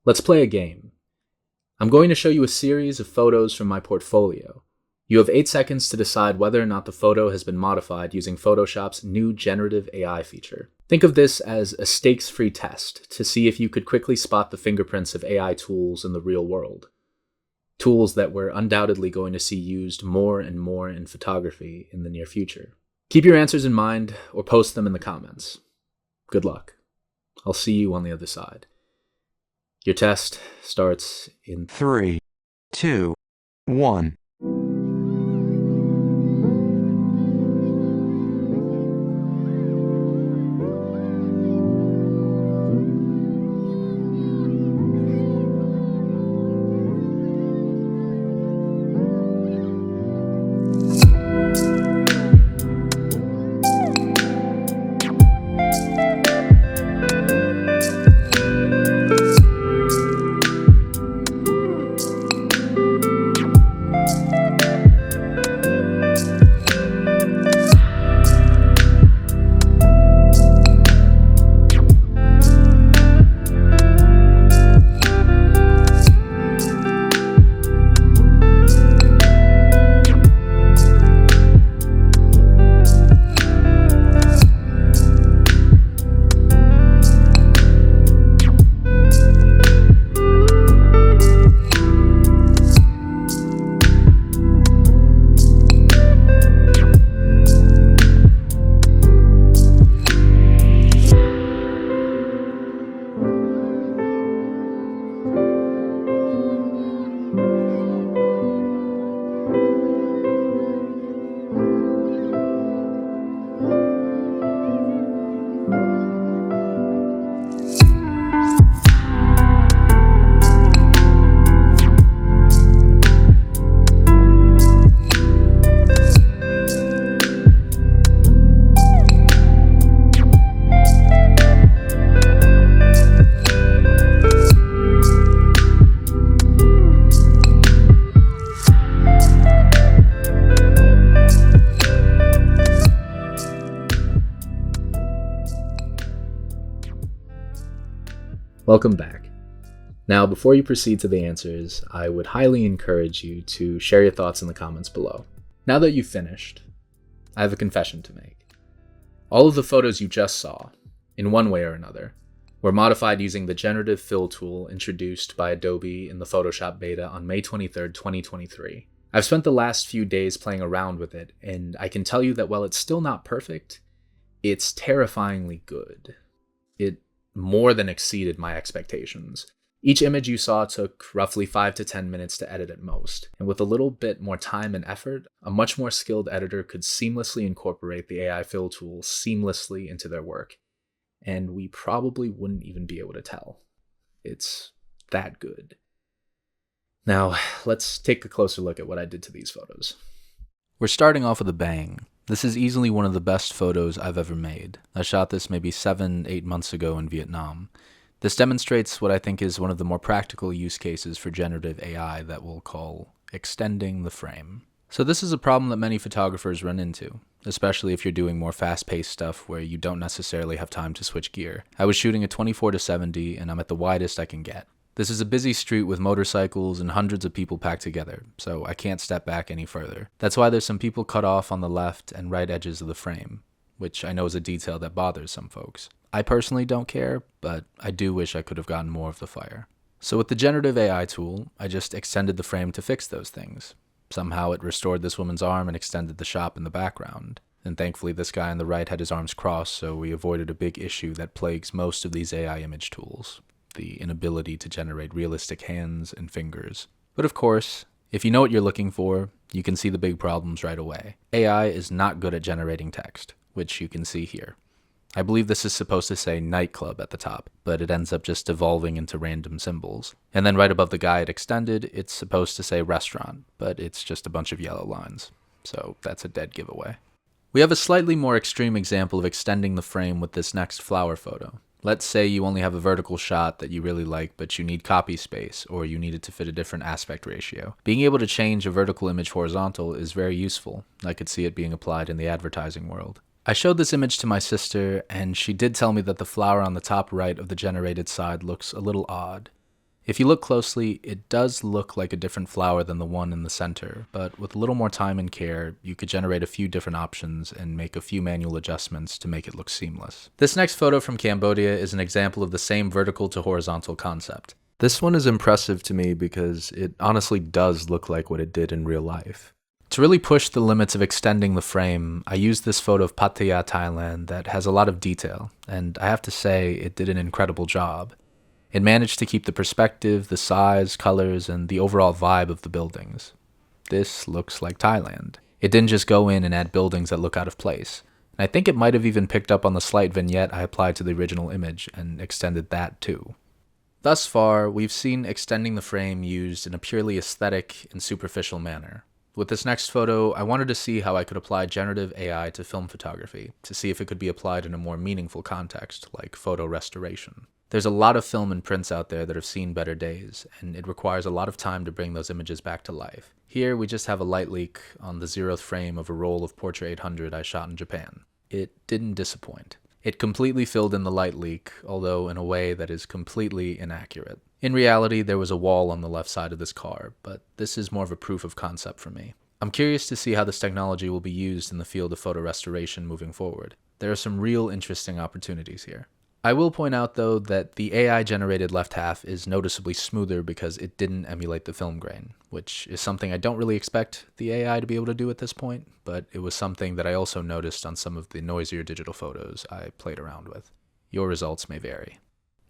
Let's play a game. I'm going to show you a series of photos from my portfolio. You have 8 seconds to decide whether or not the photo has been modified using Photoshop's new generative AI feature. Think of this as a stakes-free test to see if you could quickly spot the fingerprints of AI tools in the real world. Tools that we're undoubtedly going to see used more and more in photography in the near future. Keep your answers in mind or post them in the comments. Good luck. I'll see you on the other side. Your test starts in 3, 2, 1. Welcome back. Now, before you proceed to the answers, I would highly encourage you to share your thoughts in the comments below. Now that you've finished, I have a confession to make. All of the photos you just saw, in one way or another, were modified using the Generative Fill tool introduced by Adobe in the Photoshop beta on May 23rd, 2023. I've spent the last few days playing around with it, and I can tell you that while it's still not perfect, it's terrifyingly good. It more than exceeded my expectations. Each image you saw took roughly 5 to 10 minutes to edit at most, and with a little bit more time and effort, a much more skilled editor could seamlessly incorporate the AI fill tool seamlessly into their work, and we probably wouldn't even be able to tell. It's that good. Now, let's take a closer look at what I did to these photos. We're starting off with a bang. This is easily one of the best photos I've ever made. I shot this maybe 7-8 months ago in Vietnam. This demonstrates what I think is one of the more practical use cases for generative AI that we'll call extending the frame. So this is a problem that many photographers run into, especially if you're doing more fast-paced stuff where you don't necessarily have time to switch gear. I was shooting a 24-70 and I'm at the widest I can get. This is a busy street with motorcycles and hundreds of people packed together, so I can't step back any further. That's why there's some people cut off on the left and right edges of the frame, which I know is a detail that bothers some folks. I personally don't care, but I do wish I could have gotten more of the fire. So with the generative AI tool, I just extended the frame to fix those things. Somehow it restored this woman's arm and extended the shop in the background. And thankfully this guy on the right had his arms crossed, so we avoided a big issue that plagues most of these AI image tools: the inability to generate realistic hands and fingers. But of course, if you know what you're looking for, you can see the big problems right away. AI is not good at generating text, which you can see here. I believe this is supposed to say nightclub at the top, but it ends up just devolving into random symbols. And then right above the guide extended, it's supposed to say restaurant, but it's just a bunch of yellow lines. So that's a dead giveaway. We have a slightly more extreme example of extending the frame with this next flower photo. Let's say you only have a vertical shot that you really like, but you need copy space, or you need it to fit a different aspect ratio. Being able to change a vertical image horizontal is very useful. I could see it being applied in the advertising world. I showed this image to my sister, and she did tell me that the flower on the top right of the generated side looks a little odd. If you look closely, it does look like a different flower than the one in the center, but with a little more time and care, you could generate a few different options and make a few manual adjustments to make it look seamless. This next photo from Cambodia is an example of the same vertical to horizontal concept. This one is impressive to me because it honestly does look like what it did in real life. To really push the limits of extending the frame, I used this photo of Pattaya, Thailand that has a lot of detail, and I have to say it did an incredible job. It managed to keep the perspective, the size, colors, and the overall vibe of the buildings. This looks like Thailand. It didn't just go in and add buildings that look out of place. And I think it might have even picked up on the slight vignette I applied to the original image and extended that too. Thus far, we've seen extending the frame used in a purely aesthetic and superficial manner. With this next photo, I wanted to see how I could apply generative AI to film photography, to see if it could be applied in a more meaningful context, like photo restoration. There's a lot of film and prints out there that have seen better days, and it requires a lot of time to bring those images back to life. Here, we just have a light leak on the 0th frame of a roll of Portra 800 I shot in Japan. It didn't disappoint. It completely filled in the light leak, although in a way that is completely inaccurate. In reality, there was a wall on the left side of this car, but this is more of a proof of concept for me. I'm curious to see how this technology will be used in the field of photo restoration moving forward. There are some real interesting opportunities here. I will point out, though, that the AI-generated left half is noticeably smoother because it didn't emulate the film grain, which is something I don't really expect the AI to be able to do at this point, but it was something that I also noticed on some of the noisier digital photos I played around with. Your results may vary.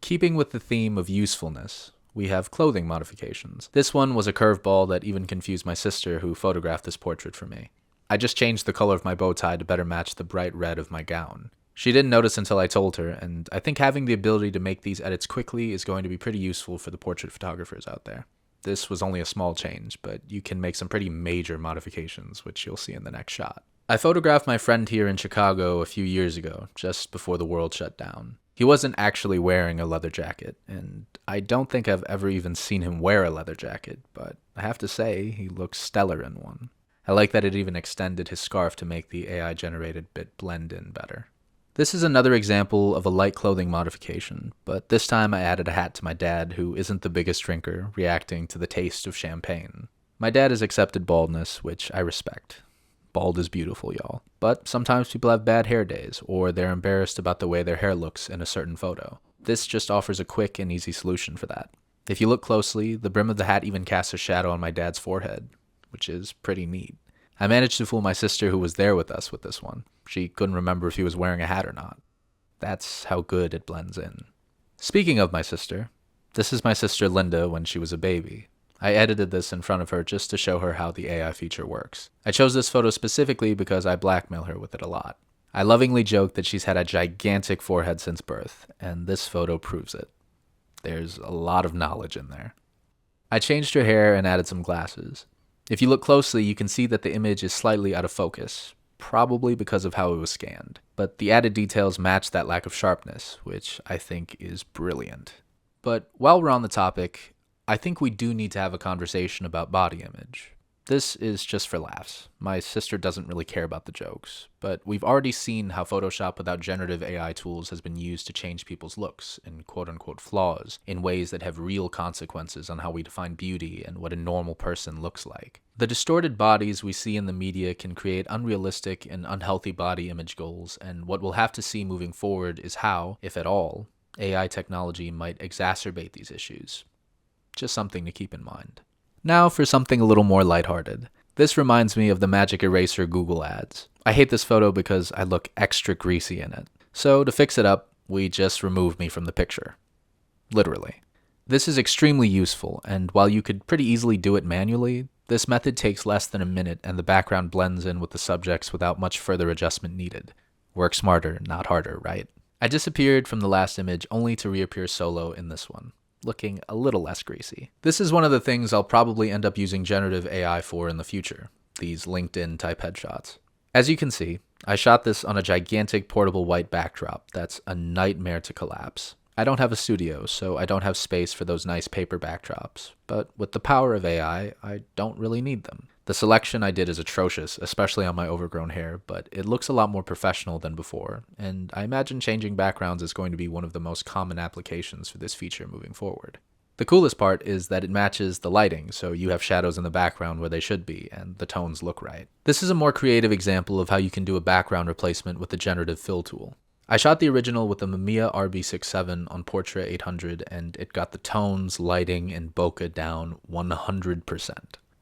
Keeping with the theme of usefulness, we have clothing modifications. This one was a curveball that even confused my sister, who photographed this portrait for me. I just changed the color of my bow tie to better match the bright red of my gown. She didn't notice until I told her, and I think having the ability to make these edits quickly is going to be pretty useful for the portrait photographers out there. This was only a small change, but you can make some pretty major modifications, which you'll see in the next shot. I photographed my friend here in Chicago a few years ago, just before the world shut down. He wasn't actually wearing a leather jacket, and I don't think I've ever even seen him wear a leather jacket, but I have to say, he looks stellar in one. I like that it even extended his scarf to make the AI-generated bit blend in better. This is another example of a light clothing modification, but this time I added a hat to my dad, who isn't the biggest drinker, reacting to the taste of champagne. My dad has accepted baldness, which I respect. Bald is beautiful, y'all. But sometimes people have bad hair days, or they're embarrassed about the way their hair looks in a certain photo. This just offers a quick and easy solution for that. If you look closely, the brim of the hat even casts a shadow on my dad's forehead, which is pretty neat. I managed to fool my sister, who was there with us, with this one. She couldn't remember if he was wearing a hat or not. That's how good it blends in. Speaking of my sister, this is my sister Linda when she was a baby. I edited this in front of her just to show her how the AI feature works. I chose this photo specifically because I blackmail her with it a lot. I lovingly joke that she's had a gigantic forehead since birth, and this photo proves it. There's a lot of knowledge in there. I changed her hair and added some glasses. If you look closely, you can see that the image is slightly out of focus, probably because of how it was scanned. But the added details match that lack of sharpness, which I think is brilliant. But while we're on the topic, I think we do need to have a conversation about body image. This is just for laughs. My sister doesn't really care about the jokes, but we've already seen how Photoshop without generative AI tools has been used to change people's looks and quote-unquote flaws in ways that have real consequences on how we define beauty and what a normal person looks like. The distorted bodies we see in the media can create unrealistic and unhealthy body image goals, and what we'll have to see moving forward is how, if at all, AI technology might exacerbate these issues. Just something to keep in mind. Now for something a little more lighthearted. This reminds me of the Magic Eraser Google ads. I hate this photo because I look extra greasy in it. So to fix it up, we just removed me from the picture. Literally. This is extremely useful, and while you could pretty easily do it manually, this method takes less than a minute and the background blends in with the subjects without much further adjustment needed. Work smarter, not harder, right? I disappeared from the last image only to reappear solo in this one, looking a little less greasy. This is one of the things I'll probably end up using generative AI for in the future, these LinkedIn type headshots. As you can see, I shot this on a gigantic portable white backdrop that's a nightmare to collapse. I don't have a studio, so I don't have space for those nice paper backdrops, but with the power of AI, I don't really need them. The selection I did is atrocious, especially on my overgrown hair, but it looks a lot more professional than before, and I imagine changing backgrounds is going to be one of the most common applications for this feature moving forward. The coolest part is that it matches the lighting, so you have shadows in the background where they should be, and the tones look right. This is a more creative example of how you can do a background replacement with the Generative Fill tool. I shot the original with the Mamiya RB67 on Portra 800, and it got the tones, lighting, and bokeh down 100%.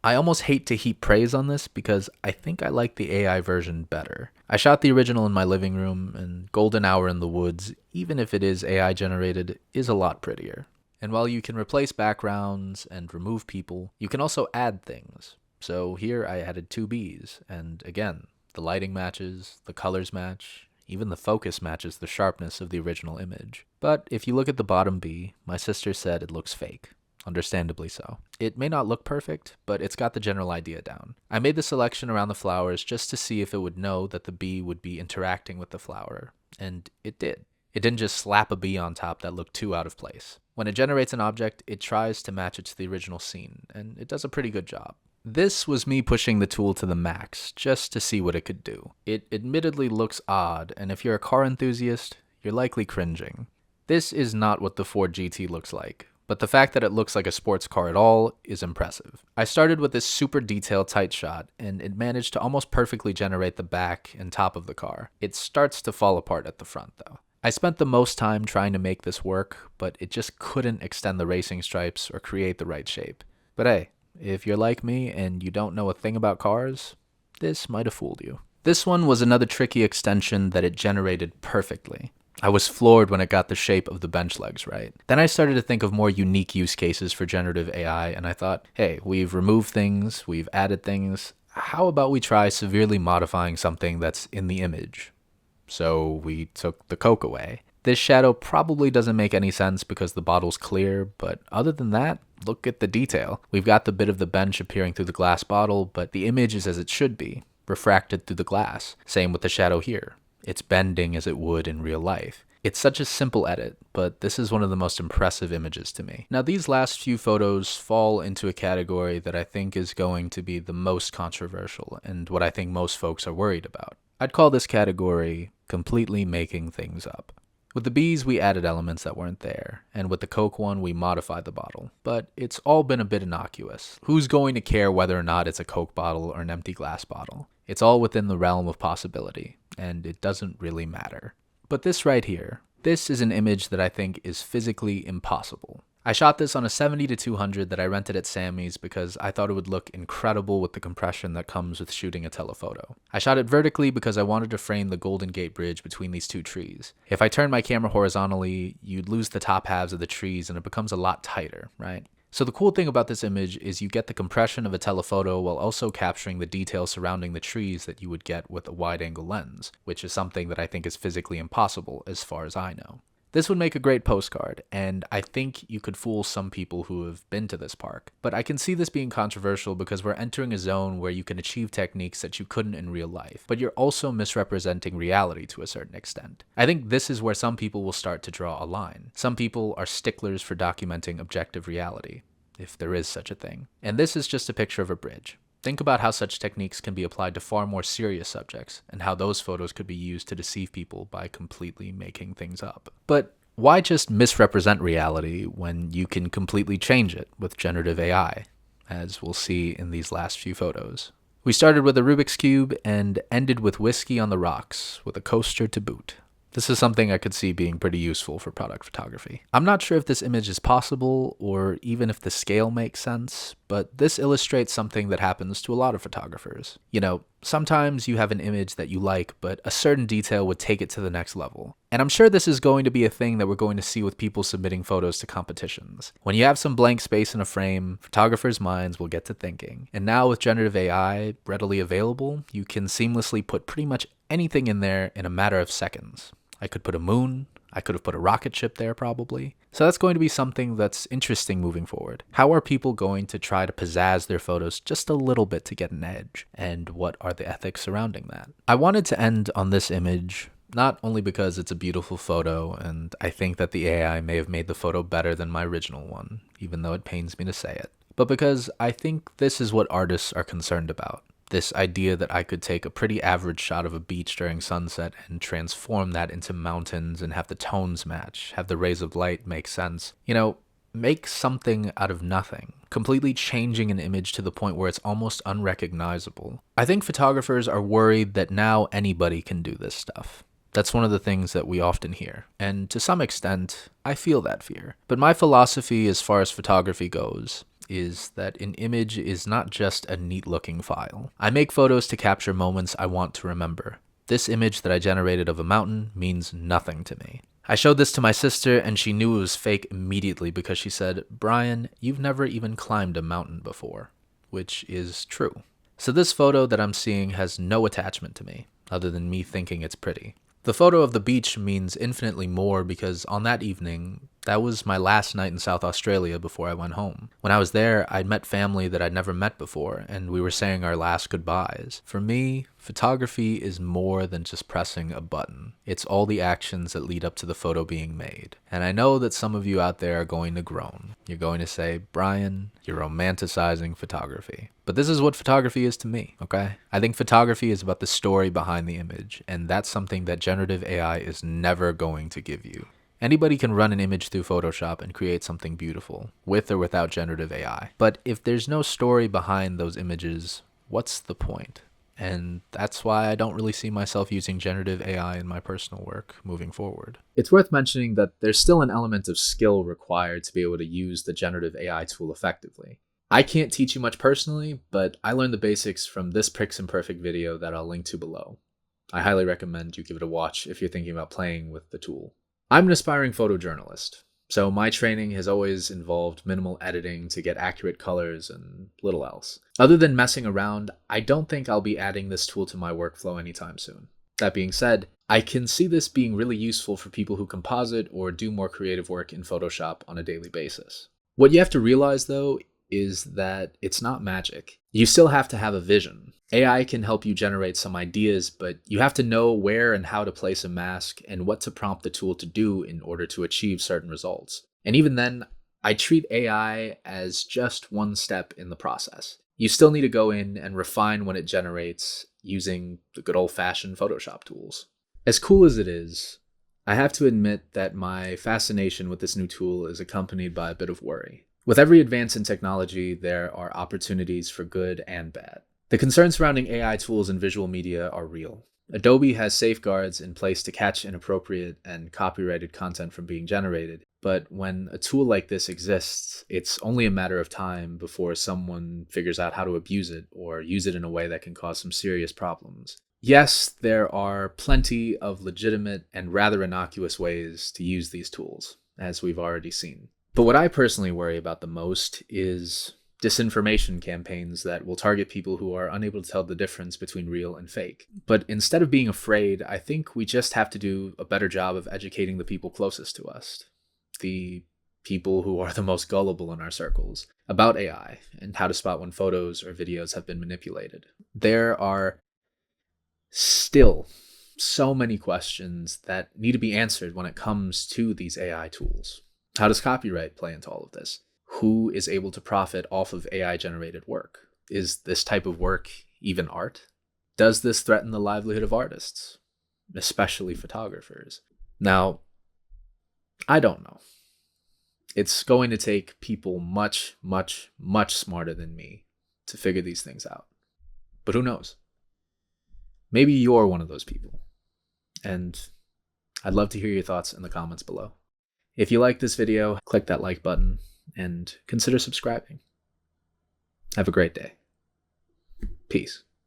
I almost hate to heap praise on this because I think I like the AI version better. I shot the original in my living room, and Golden Hour in the Woods, even if it is AI generated, is a lot prettier. And while you can replace backgrounds and remove people, you can also add things. So here I added two bees, and again, the lighting matches, the colors match, even the focus matches the sharpness of the original image. But if you look at the bottom bee, my sister said it looks fake. Understandably so. It may not look perfect, but it's got the general idea down. I made the selection around the flowers just to see if it would know that the bee would be interacting with the flower, and it did. It didn't just slap a bee on top that looked too out of place. When it generates an object, it tries to match it to the original scene, and it does a pretty good job. This was me pushing the tool to the max, just to see what it could do. It admittedly looks odd, and if you're a car enthusiast, you're likely cringing. This is not what the Ford GT looks like, but the fact that it looks like a sports car at all is impressive. I started with this super detailed tight shot, and it managed to almost perfectly generate the back and top of the car. It starts to fall apart at the front, though. I spent the most time trying to make this work, but it just couldn't extend the racing stripes or create the right shape. But hey, if you're like me and you don't know a thing about cars, this might have fooled you. This one was another tricky extension that it generated perfectly. I was floored when it got the shape of the bench legs right. Then I started to think of more unique use cases for generative AI, and I thought, hey, we've removed things, we've added things. How about we try severely modifying something that's in the image? So we took the Coke away. This shadow probably doesn't make any sense because the bottle's clear, but other than that, look at the detail. We've got the bit of the bench appearing through the glass bottle, but the image is as it should be, refracted through the glass. Same with the shadow here. It's bending as it would in real life. It's such a simple edit, but this is one of the most impressive images to me. Now, these last few photos fall into a category that I think is going to be the most controversial and what I think most folks are worried about. I'd call this category completely making things up. With the bees, we added elements that weren't there, and with the Coke one, we modified the bottle. But it's all been a bit innocuous. Who's going to care whether or not it's a Coke bottle or an empty glass bottle? It's all within the realm of possibility, and it doesn't really matter. But this right here, this is an image that I think is physically impossible. I shot this on a 70-200 that I rented at Sammy's because I thought it would look incredible with the compression that comes with shooting a telephoto. I shot it vertically because I wanted to frame the Golden Gate Bridge between these two trees. If I turn my camera horizontally, you'd lose the top halves of the trees and it becomes a lot tighter, right? So the cool thing about this image is you get the compression of a telephoto while also capturing the details surrounding the trees that you would get with a wide-angle lens, which is something that I think is physically impossible as far as I know. This would make a great postcard, and I think you could fool some people who have been to this park. But I can see this being controversial because we're entering a zone where you can achieve techniques that you couldn't in real life, but you're also misrepresenting reality to a certain extent. I think this is where some people will start to draw a line. Some people are sticklers for documenting objective reality, if there is such a thing. And this is just a picture of a bridge. Think about how such techniques can be applied to far more serious subjects, and how those photos could be used to deceive people by completely making things up. But why just misrepresent reality when you can completely change it with generative AI, as we'll see in these last few photos? We started with a Rubik's Cube and ended with whiskey on the rocks, with a coaster to boot. This is something I could see being pretty useful for product photography. I'm not sure if this image is possible or even if the scale makes sense, but this illustrates something that happens to a lot of photographers. You know, sometimes you have an image that you like, but a certain detail would take it to the next level. And I'm sure this is going to be a thing that we're going to see with people submitting photos to competitions. When you have some blank space in a frame, photographers' minds will get to thinking. And now with generative AI readily available, you can seamlessly put pretty much anything in there in a matter of seconds. I could put a moon, I could have put a rocket ship there probably. So that's going to be something that's interesting moving forward. How are people going to try to pizzazz their photos just a little bit to get an edge? And what are the ethics surrounding that? I wanted to end on this image, not only because it's a beautiful photo, and I think that the AI may have made the photo better than my original one, even though it pains me to say it, but because I think this is what artists are concerned about. This idea that I could take a pretty average shot of a beach during sunset and transform that into mountains and have the tones match, have the rays of light make sense. You know, make something out of nothing, completely changing an image to the point where it's almost unrecognizable. I think photographers are worried that now anybody can do this stuff. That's one of the things that we often hear, and to some extent, I feel that fear. But my philosophy as far as photography goes is that an image is not just a neat-looking file. I make photos to capture moments I want to remember. This image that I generated of a mountain means nothing to me. I showed this to my sister and she knew it was fake immediately because she said, "Brian, you've never even climbed a mountain before," which is true. So this photo that I'm seeing has no attachment to me, other than me thinking it's pretty. The photo of the beach means infinitely more because on that evening, that was my last night in South Australia before I went home. When I was there, I'd met family that I'd never met before, and we were saying our last goodbyes. For me, photography is more than just pressing a button. It's all the actions that lead up to the photo being made. And I know that some of you out there are going to groan. You're going to say, "Brian, you're romanticizing photography." But this is what photography is to me, okay? I think photography is about the story behind the image, and that's something that generative AI is never going to give you. Anybody can run an image through Photoshop and create something beautiful, with or without generative AI. But if there's no story behind those images, what's the point? And that's why I don't really see myself using generative AI in my personal work moving forward. It's worth mentioning that there's still an element of skill required to be able to use the generative AI tool effectively. I can't teach you much personally, but I learned the basics from this Piximperfect video that I'll link to below. I highly recommend you give it a watch if you're thinking about playing with the tool. I'm an aspiring photojournalist, so my training has always involved minimal editing to get accurate colors and little else. Other than messing around, I don't think I'll be adding this tool to my workflow anytime soon. That being said, I can see this being really useful for people who composite or do more creative work in Photoshop on a daily basis. What you have to realize, though, is that it's not magic. You still have to have a vision. AI can help you generate some ideas, but you have to know where and how to place a mask and what to prompt the tool to do in order to achieve certain results. And even then, I treat AI as just one step in the process. You still need to go in and refine what it generates using the good old-fashioned Photoshop tools. As cool as it is, I have to admit that my fascination with this new tool is accompanied by a bit of worry. With every advance in technology, there are opportunities for good and bad. The concerns surrounding AI tools in visual media are real. Adobe has safeguards in place to catch inappropriate and copyrighted content from being generated, but when a tool like this exists, it's only a matter of time before someone figures out how to abuse it or use it in a way that can cause some serious problems. Yes, there are plenty of legitimate and rather innocuous ways to use these tools, as we've already seen. But what I personally worry about the most is disinformation campaigns that will target people who are unable to tell the difference between real and fake. But instead of being afraid, I think we just have to do a better job of educating the people closest to us, the people who are the most gullible in our circles, about AI and how to spot when photos or videos have been manipulated. There are still so many questions that need to be answered when it comes to these AI tools. How does copyright play into all of this? Who is able to profit off of AI-generated work? Is this type of work even art? Does this threaten the livelihood of artists, especially photographers? Now, I don't know. It's going to take people much, much, much smarter than me to figure these things out. But who knows? Maybe you're one of those people. And I'd love to hear your thoughts in the comments below. If you like this video, click that like button and consider subscribing. Have a great day. Peace.